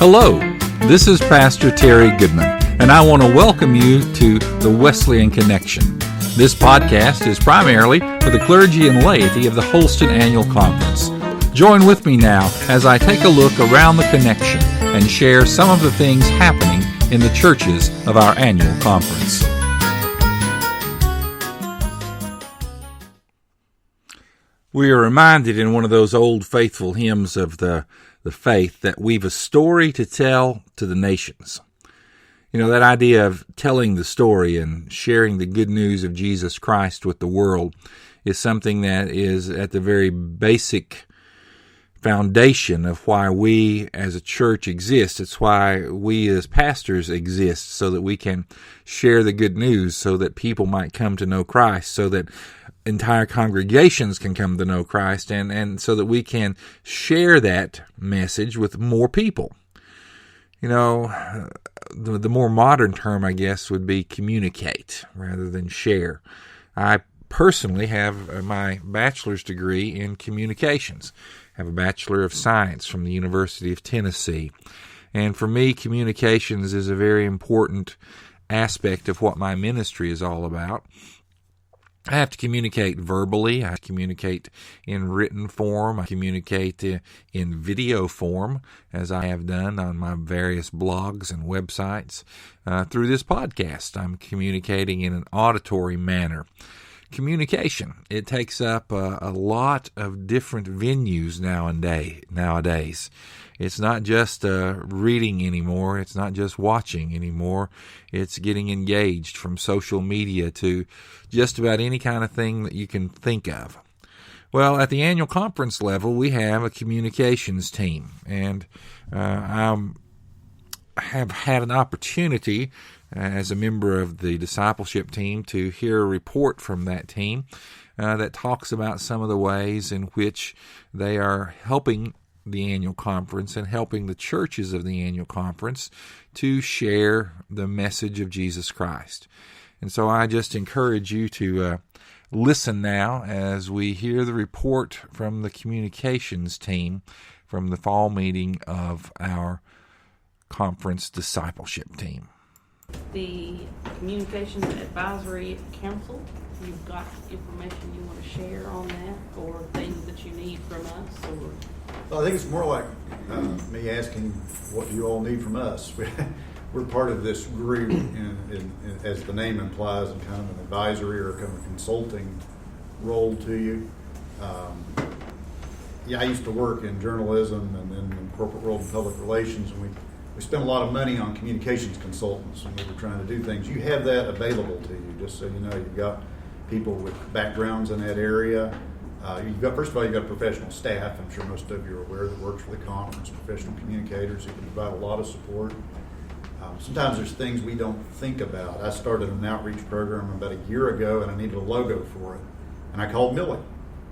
Hello, this is Pastor Terry Goodman, and I want to welcome you to the Wesleyan Connection. This podcast is primarily for the clergy and laity of the Holston Annual Conference. Join with me now as I take a look around the Connection and share some of the things happening in the churches of our annual conference. We are reminded in one of those old faithful hymns of the faith that we've a story to tell to the nations. You know, that idea of telling the story and sharing the good news of Jesus Christ with the world is something that is at the very basic foundation of why we as a church exist. It's why we as pastors exist, so that we can share the good news, so that people might come to know Christ, so that entire congregations can come to know Christ, and so that we can share that message with more people. You know, the more modern term, I guess, would be communicate rather than share. I personally have my bachelor's degree in communications. I have a Bachelor of Science from the University of Tennessee. And for me, communications is a very important aspect of what my ministry is all about. I have to communicate verbally, I communicate in written form, I communicate in video form, as I have done on my various blogs and websites. Through this podcast, I'm communicating in an auditory manner. Communication, it takes up a lot of different venues nowadays. It's not just reading anymore. It's not just watching anymore. It's getting engaged, from social media to just about any kind of thing that you can think of. Well, at the annual conference level, we have a communications team, and I have had an opportunity as a member of the discipleship team to hear a report from that team that talks about some of the ways in which they are helping the annual conference and helping the churches of the annual conference to share the message of Jesus Christ. And so I just encourage you to listen now as we hear the report from the communications team from the fall meeting of our conference discipleship team. The Communications Advisory Council, you've got information you want to share on that, or things that you need from us, or? Well, I think it's more like me asking what you all need from us. We're part of this group, as the name implies, in kind of an advisory or kind of a consulting role to you. I used to work in journalism and then in corporate world and public relations, and we spent a lot of money on communications consultants, and we were trying to do things. You have that available to you, just so you know. You've got people with backgrounds in that area. First of all, you've got professional staff. I'm sure most of you are aware that works for the conference, professional communicators who can provide a lot of support. Sometimes there's things we don't think about. I started an outreach program about a year ago, and I needed a logo for it. And I called Millie.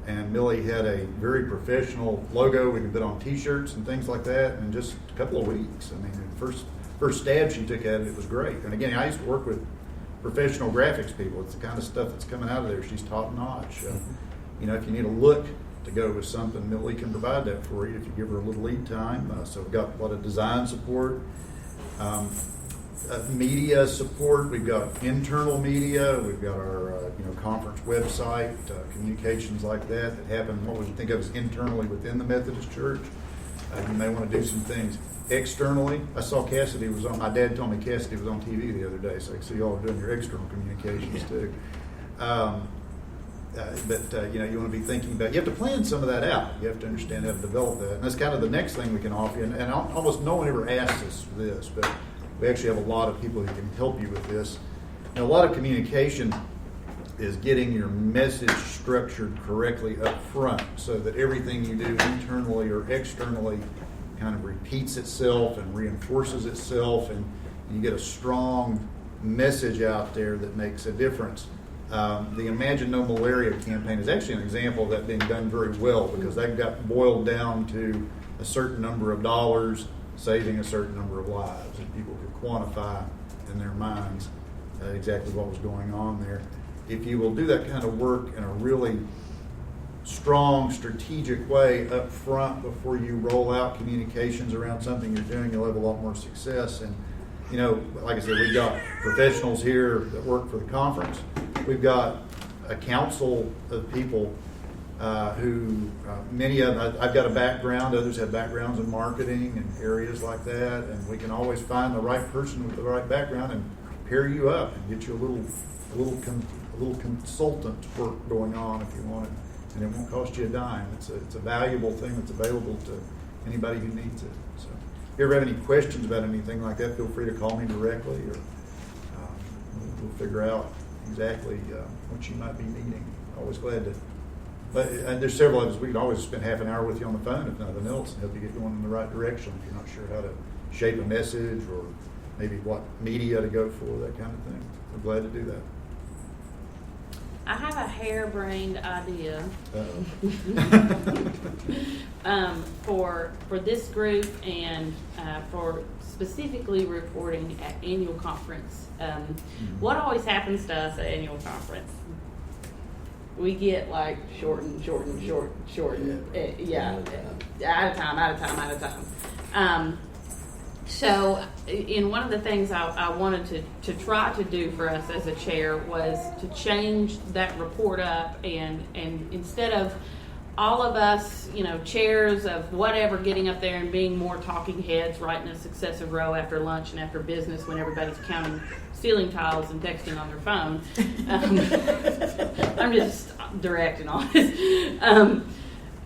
And Millie had a very professional logo we could put on T-shirts and things like that in just a couple of weeks. I mean, the first stab she took at it, it was great. And again, I used to work with professional graphics people. It's the kind of stuff that's coming out of there. She's top notch. If you need a look to go with something, Millie can provide that for you if you give her a little lead time. So we've got a lot of design support. Media support. We've got internal media. We've got our conference website, communications like that happen, what we think of as internally within the Methodist Church. You may want to do some things externally. I saw Cassidy was on. My dad told me Cassidy was on TV the other day, so I can see y'all doing your external communications too. You want to be thinking about. You have to plan some of that out. You have to understand how to develop that, and that's kind of the next thing we can offer you. And almost no one ever asks us for this, but we actually have a lot of people who can help you with this. And a lot of communication is getting your message structured correctly up front, so that everything you do internally or externally kind of repeats itself and reinforces itself, and you get a strong message out there that makes a difference. The Imagine No Malaria campaign is actually an example of that being done very well, because that got boiled down to a certain number of dollars saving a certain number of lives, and people could quantify in their minds exactly what was going on there. If you will do that kind of work in a really strong, strategic way up front before you roll out communications around something you're doing, you'll have a lot more success. And, you know, like I said, we've got professionals here that work for the conference. We've got a council of people who, many of them, I've got a background, others have backgrounds in marketing and areas like that, and we can always find the right person with the right background and pair you up and get you a little consultant work going on if you want it, and it won't cost you a dime. It's a valuable thing that's available to anybody who needs it. So if you ever have any questions about anything like that, feel free to call me directly, or we'll figure out exactly what you might be needing. Always glad to. But there's several of us. We can always spend half an hour with you on the phone, if nothing else, and help you get going in the right direction if you're not sure how to shape a message or maybe what media to go for, that kind of thing. We're glad to do that. I have a harebrained idea for this group and for specifically reporting at annual conference. What always happens to us at annual conference? We get like shorten. Yeah, out of time. So, in one of the things I wanted to try to do for us as a chair was to change that report up, and instead of all of us, chairs of whatever, getting up there and being more talking heads, right in a successive row after lunch and after business when everybody's counting ceiling tiles and texting on their phone. I'm just direct and honest.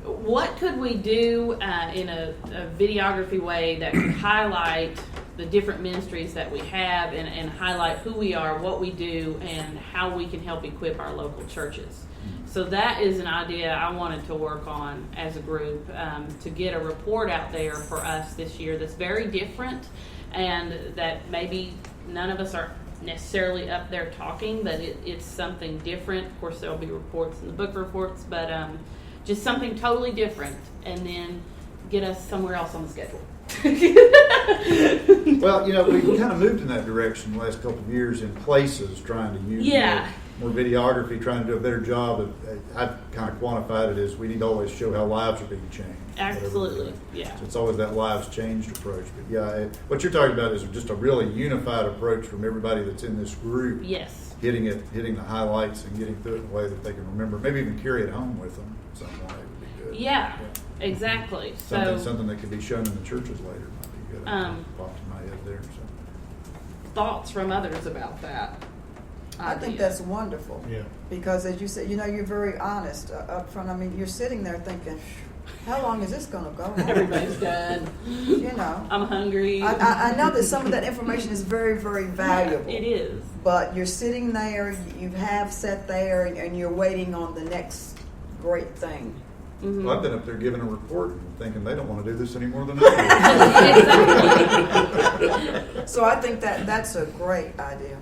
What could we do in a videography way that could highlight the different ministries that we have and highlight who we are, what we do, and how we can help equip our local churches? So that is an idea I wanted to work on as a group, to get a report out there for us this year that's very different, and that maybe none of us are necessarily up there talking, but it's something different. Of course, there'll be reports in the book reports, but just something totally different, and then get us somewhere else on the schedule. Well, we kind of moved in that direction the last couple of years in places, trying to use more videography, trying to do a better job. I've kind of quantified it as we need to always show how lives are being changed. Absolutely, yeah. So it's always that lives changed approach. But yeah, what you're talking about is just a really unified approach from everybody that's in this group. Yes. Hitting the highlights and getting through it in a way that they can remember. Maybe even carry it home with them in some way would be good. Yeah. Exactly. Something that could be shown in the churches later might be good. Popped in my head there. So. Thoughts from others about that? I think that's wonderful. Yeah. Because as you said, you're very honest up front. I mean, you're sitting there thinking, how long is this going to go? Everybody's done. I'm hungry. I know that some of that information is very, very valuable. Yeah, it is. But you're sitting there, you have sat there, and you're waiting on the next great thing. Mm-hmm. Well, I've been up there giving a report and thinking they don't want to do this any more than I do. So I think that's a great idea.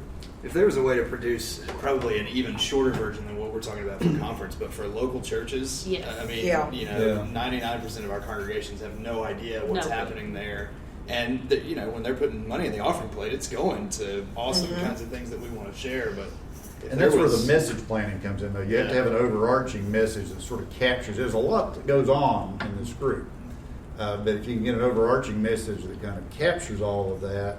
If there was a way to produce probably an even shorter version than what we're talking about for conference, but for local churches, yes. 99% of our congregations have no idea what's happening there. And, when they're putting money in the offering plate, it's going to awesome kinds of things that we want to share. But and that's where the message planning comes in, though. You have to have an overarching message that sort of captures. There's a lot that goes on in this group. But if you can get an overarching message that kind of captures all of that,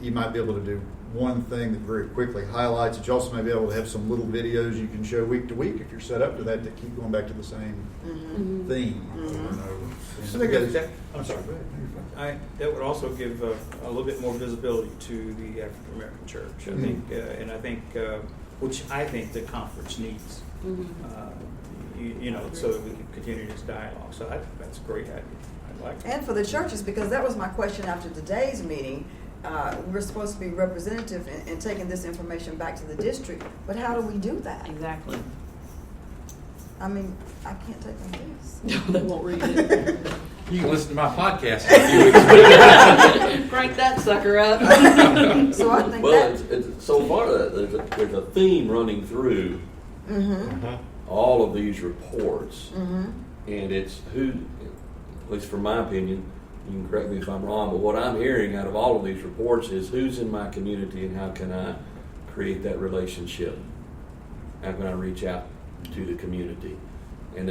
you might be able to do one thing that very quickly highlights it. You also may be able to have some little videos you can show week to week if you're set up to that keep going back to the same theme over and over. I'm sorry. Go ahead. That would also give a little bit more visibility to the African American church. I think, which I think the conference needs. So that we can continue this dialogue. So I think that's a great idea. I like it. And for the churches, because that was my question after today's meeting. We're supposed to be representative in taking this information back to the district, but how do we do that? Exactly. I mean, I can't take them this. No, they won't read it. You can listen to my podcast in a few weeks. Crank that sucker up. So I think it's so far there's a theme running through all of these reports, and it's who, at least from my opinion, you can correct me if I'm wrong, but what I'm hearing out of all of these reports is who's in my community and how can I create that relationship? How can I reach out to the community? and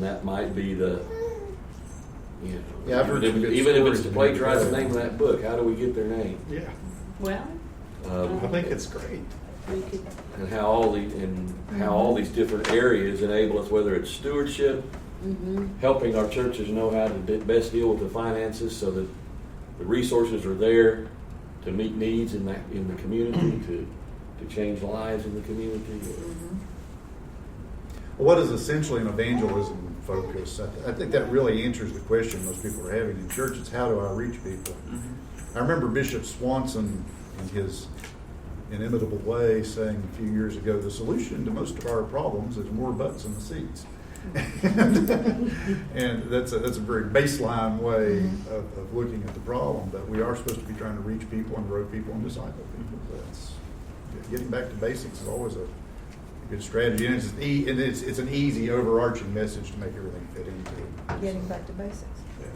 that might be the, Yeah, I've heard some good even if stories it's to in plagiarize that. the name of that book, how do we get their name? Yeah, Well, I think it's great. we could, And how all these different areas enable us, whether it's stewardship, helping our churches know how to best deal with the finances, so that the resources are there to meet needs in the community, to change lives in the community. What is essentially an evangelism focus? I think that really answers the question most people are having in church. It's how do I reach people? I remember Bishop Swanson, in his inimitable way, saying a few years ago, the solution to most of our problems is more butts in the seats. And that's a very baseline way of looking at the problem, but we are supposed to be trying to reach people and grow people and disciple people. That's getting back to basics is always a good strategy, and it's an easy overarching message to make everything fit into. Getting back to basics. Yeah.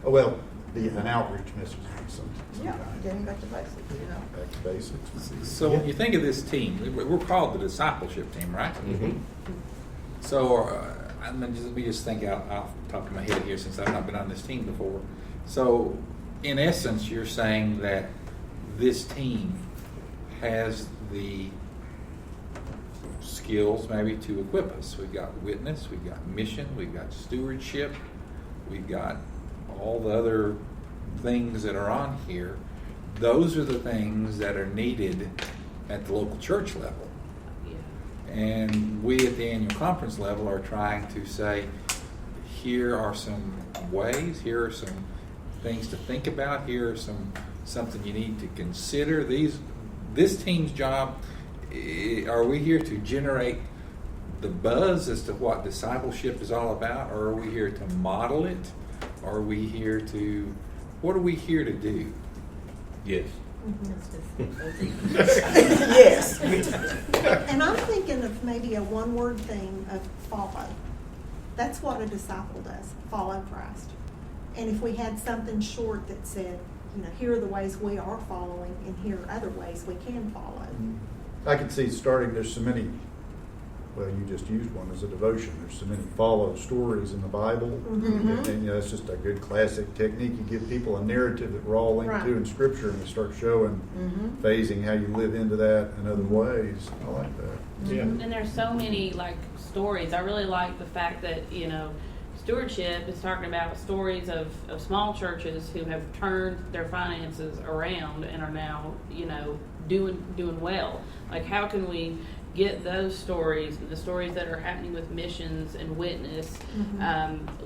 Oh, well, an outreach message of some Yeah, kind. getting back to basics, you know. Back to basics. So when you think of this team, we're called the discipleship team, right? So let me just think out off the top of my head here, since I've not been on this team before. So in essence, you're saying that this team has the skills maybe to equip us. We've got witness, we've got mission, we've got stewardship, we've got all the other things that are on here. Those are the things that are needed at the local church level. yeah. And we at the annual conference level are trying to say, here are some ways, here are some things to think about, here are something you need to consider. This team's job, are we here to generate the buzz as to what discipleship is all about, or are we here to model it? Are we here to, what are we here to do? Yes. Yes. And I'm thinking of maybe a one-word thing of follow. That's what a disciple does, follow Christ. And if we had something short that said, here are the ways we are following, and here are other ways we can follow. I can see starting, there's so many, well, you just used one as a devotion. There's so many follow stories in the Bible. And it's just a good classic technique. You give people a narrative that we're all linked to in Scripture, and you start showing, phasing how you live into that in other ways. I like that. Yeah. And there's so many stories. I really like the fact that stewardship is talking about stories of small churches who have turned their finances around and are now doing well. Like, how can we get those stories, the stories that are happening with missions and witness?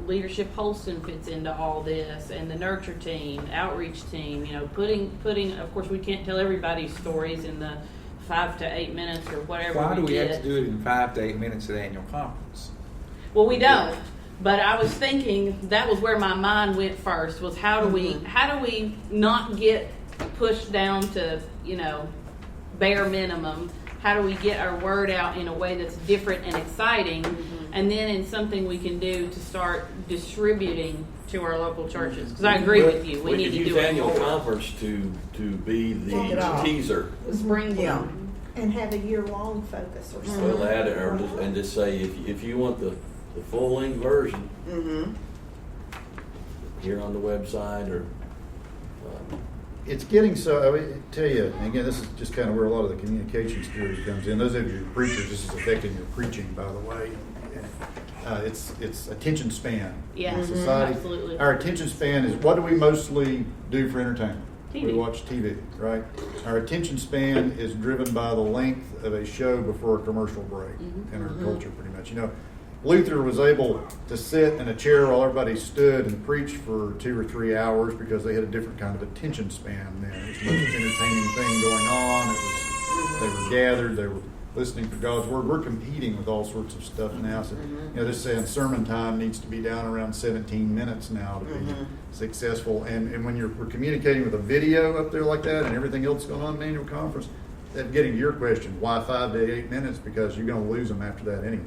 Leadership Holston fits into all this, and the nurture team, outreach team. Putting. Of course, we can't tell everybody's stories in the 5 to 8 minutes or whatever. Why do we get. have to do it in 5 to 8 minutes at the annual conference? Well, we don't. But I was thinking that was where my mind went first. Was how do we not get pushed down to bare minimum? How do we get our word out in a way that's different and exciting, and then in something we can do to start distributing to our local churches? Because I agree with you. We need could to use do it annual more. conference to be Kick it the off. teaser. Springboard. And have a year-long focus or something. Well, add it, and just say if you want the full-length version, here on the website, or It's getting so, I tell you, and again, this is just kind of where a lot of the communications theory comes in. Those of you preachers, this is affecting your preaching, by the way. It's attention span. Yeah, in society. absolutely. Our attention span is, what do we mostly do for entertainment? TV. We watch TV, right? Our attention span is driven by the length of a show before a commercial break in our culture, pretty much. Luther was able to sit in a chair while everybody stood and preach for 2 or 3 hours because they had a different kind of attention span then. It was the most entertaining thing going on. They were gathered, they were listening to God's Word. We're competing with all sorts of stuff now. So, they're saying sermon time needs to be down around 17 minutes now to be successful. And when we're communicating with a video up there like that and everything else going on in the annual conference, that getting to your question, why 5 to 8 minutes? Because you're going to lose them after that anyway.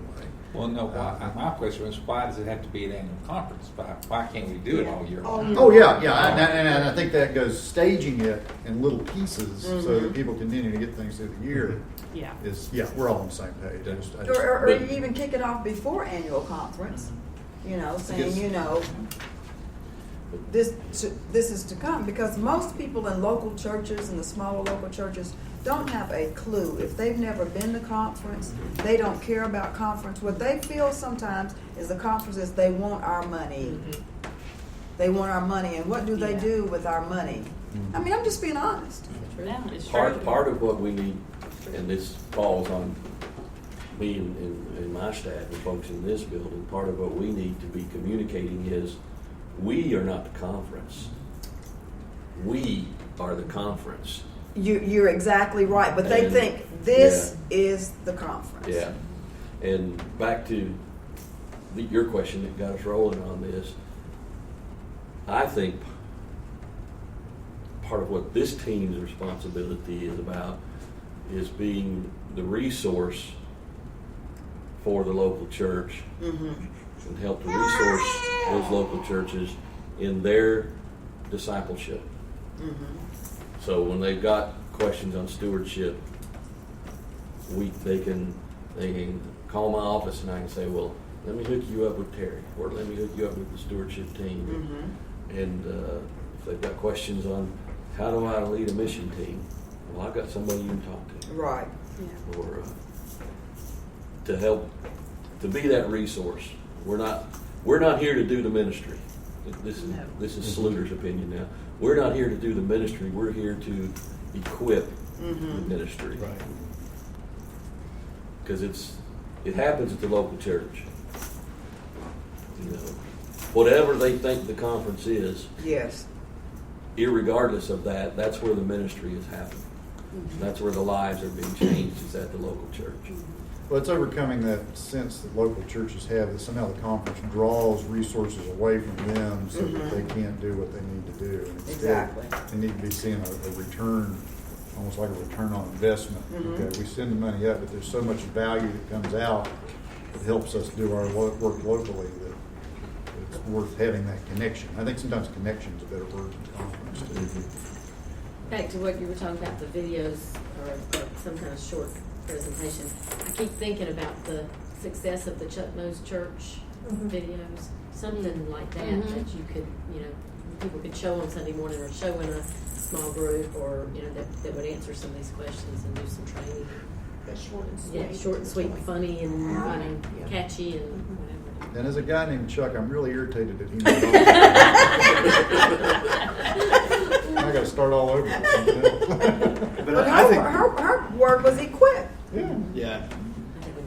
Well, no, my question was, why does it have to be an annual conference? Why can't we do it all year All long? year. Oh, yeah. And I think that goes staging it in little pieces so that people continue to get things through the year. Yeah. We're all on the same page. I just- Or you even kick it off before annual conference, saying, this is to come, because most people in local churches and the smaller local churches don't have a clue. If they've never been to conference, they don't care about conference. What they feel sometimes is the conference is they want our money. They want our money, and what do they do with our money? I mean, I'm just being honest. Yeah, it's true. Part of what we need, and this falls on me and my staff and folks in this building, part of what we need to be communicating is we are not the conference. We are the conference. You're exactly right, but they And- think this is the conference. Yeah. And back to your question that got us rolling on this, I think part of what this team's responsibility is about is being the resource for the local church and help to resource those local churches in their discipleship. So when they've got questions on stewardship, they can call my office and I can say, well, let me hook you up with Terry, or let me hook you up with the stewardship team. And if they've got questions on how do I lead a mission team, well, I've got somebody you can talk to. Right. Or to help to be that resource. We're not here to do the ministry. This is Sluter's opinion now. We're not here to do the ministry. We're here to equip the ministry. Right. Because it happens at the local church. Whatever they think the conference is, Yes. irregardless of that, that's where the ministry is happening. That's where the lives are being changed, is at the local church. Well, it's overcoming that sense that local churches have that somehow the conference draws resources away from them so that they can't do what they need to do. And instead, Exactly. they need to be seeing a return, almost like a return on investment. Okay, we send the money up, but there's so much value that comes out that helps us do our work locally that it's worth having that connection. I think sometimes connection is a better word than conference too. Back to what you were talking about, the videos or some kind of short presentation. I keep thinking about the success of the Chuck Knows Church videos, something like that that you could, people could show on Sunday morning or show in a small group, or that would answer some of these questions and do some training. Short and sweet. Yeah, short and sweet, funny and catchy and whatever. And as a guy named Chuck, I'm really irritated that he knows all I got to start all over. But her word was equipped. Yeah.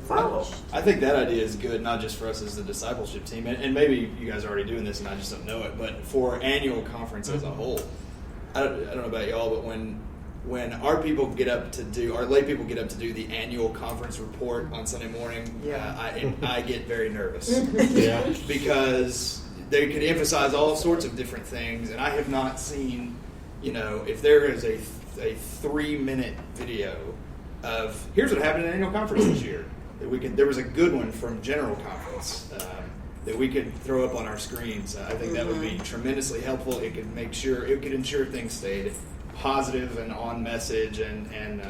Follow. I think that idea is good, not just for us as the discipleship team, and maybe you guys are already doing this and I just don't know it, but for annual conference as a whole. I don't know about y'all, but when our lay people get up to do the annual conference report on Sunday morning, I get very nervous. Because they could emphasize all sorts of different things, and I have not seen, if there is a 3-minute video of here's what happened at annual conference this year. There was a good one from General Conference that we could throw up on our screens. I think that would be tremendously helpful. It could ensure things stayed positive and on message, and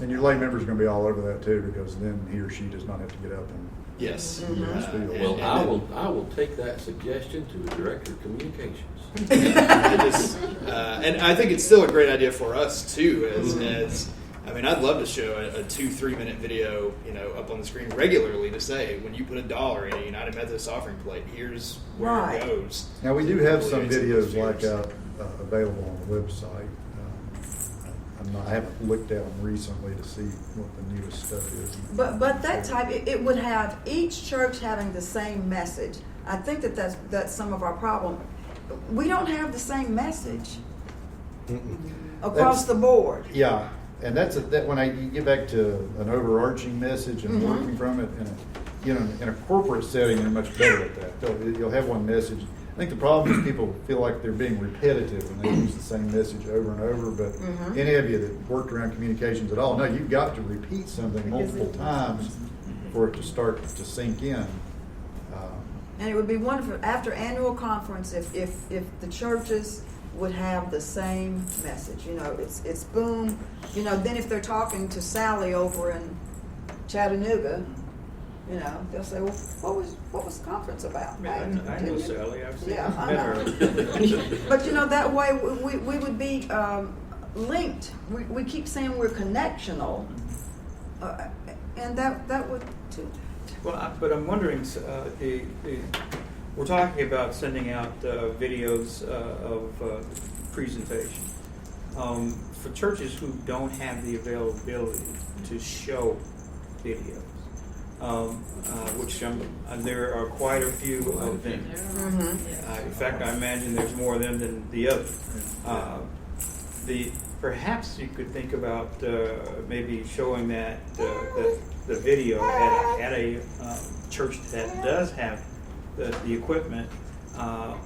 your lay member's going to be all over that too, because then he or she does not have to get up and yes. Well, I will take that suggestion to the director of communications. And I think it's still a great idea for us too. I'd love to show a 2-3 minute video, up on the screen regularly to say when you put $1 in a United Methodist offering plate, here's where it goes. Now we do have some videos like that available on the website. I haven't looked at them recently to see what the newest stuff is. But that type, it would have each church having the same message. I think that's some of our problem. We don't have the same message across the board. Yeah, and that's when you get back to an overarching message and working from it, in a corporate setting, they're much better at that. You'll have one message. I think the problem is people feel like they're being repetitive and they use the same message over and over, but any of you that worked around communications at all know you've got to repeat something multiple times for it to start to sink in. And it would be wonderful after annual conference if the churches would have the same message. It's boom. Then if they're talking to Sally over in Chattanooga, they'll say, well, what was the conference about? I know Sally. I've seen Yeah, I met her. But that way we would be linked. We keep saying we're connectional, and that would too. Well, but I'm wondering, we're talking about sending out videos of presentation. For churches who don't have the availability to show videos, which there are quite a few of them. In fact, I imagine there's more of them than the others. Perhaps you could think about maybe showing that the video at a church that does have the equipment,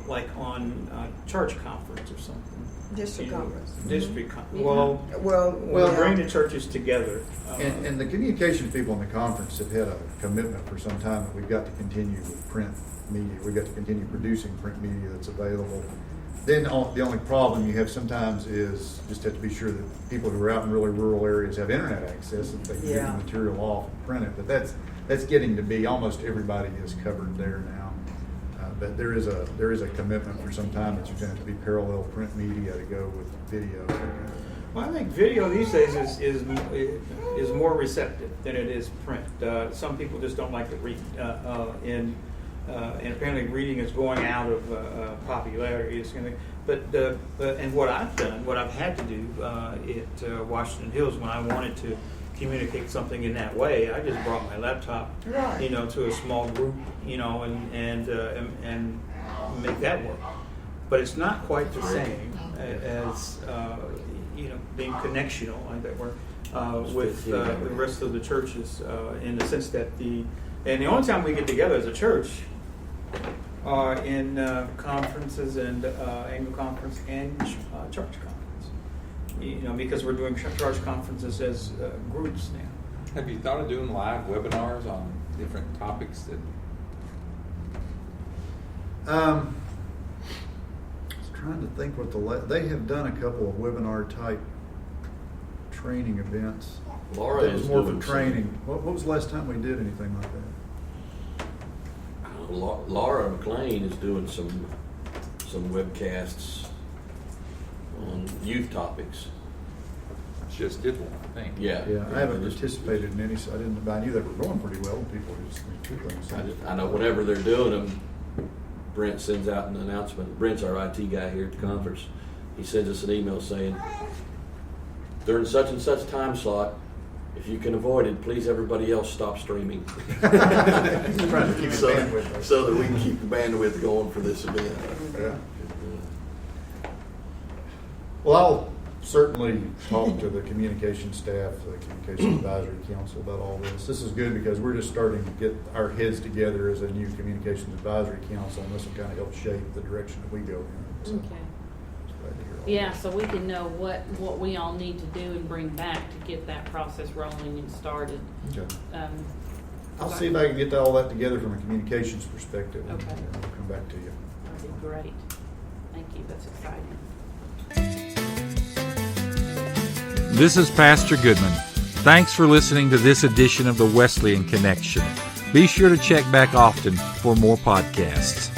like on church conference or something. District conference. District conference. Mm-hmm. Well, bring the churches together. And the communications people in the conference have had a commitment for some time that we've got to continue with print media. We've got to continue producing print media that's available. Then the only problem you have sometimes is just have to be sure that people who are out in really rural areas have internet access and they can get the material off and print it. But that's getting to be almost everybody is covered there now. But there is a commitment for some time that you're going to have to be parallel print media to go with video. Well, I think video these days is more receptive than it is print. Some people just don't like to read, and apparently reading is going out of popularity. And what I've had to do at Washington Hills when I wanted to communicate something in that way, I just brought my laptop, to a small group, and make that work. But it's not quite the same as being connectional, like that work with the rest of the churches, in the sense that the only time we get together as a church are in conferences and annual conference and church conference. Because we're doing church conferences as groups now. Have you thought of doing live webinars on different topics that? I was trying to think they have done a couple of webinar type training events. Laura that was is more doing for training. What was the last time we did anything like that? Laura McLean is doing some webcasts on youth topics. She just did one, I think. Yeah. I haven't participated in any, so I knew they were going pretty well. People were just two things. I know whenever they're doing them, Brent sends out an announcement. Brent's our IT guy here at the conference. He sends us an email saying, during such and such time slot, if you can avoid it, please everybody else stop streaming. Trying to keep so, bandwidth. So that we can keep the bandwidth going for this event. Yeah. Well, I'll certainly talk to the communication staff, the Communications Advisory Council about all this. This is good because we're just starting to get our heads together as a new Communications Advisory Council, and this will kind of help shape the direction that we go in. So, Okay. glad to hear all Yeah, that. so we can know what we all need to do and bring back to get that process rolling and started. Okay. I'll Okay. see if I can get all that together from a communications perspective, and Okay. I'll come back to you. That'd be great. Thank you. That's exciting. This is Pastor Goodman. Thanks for listening to this edition of the Wesleyan Connection. Be sure to check back often for more podcasts.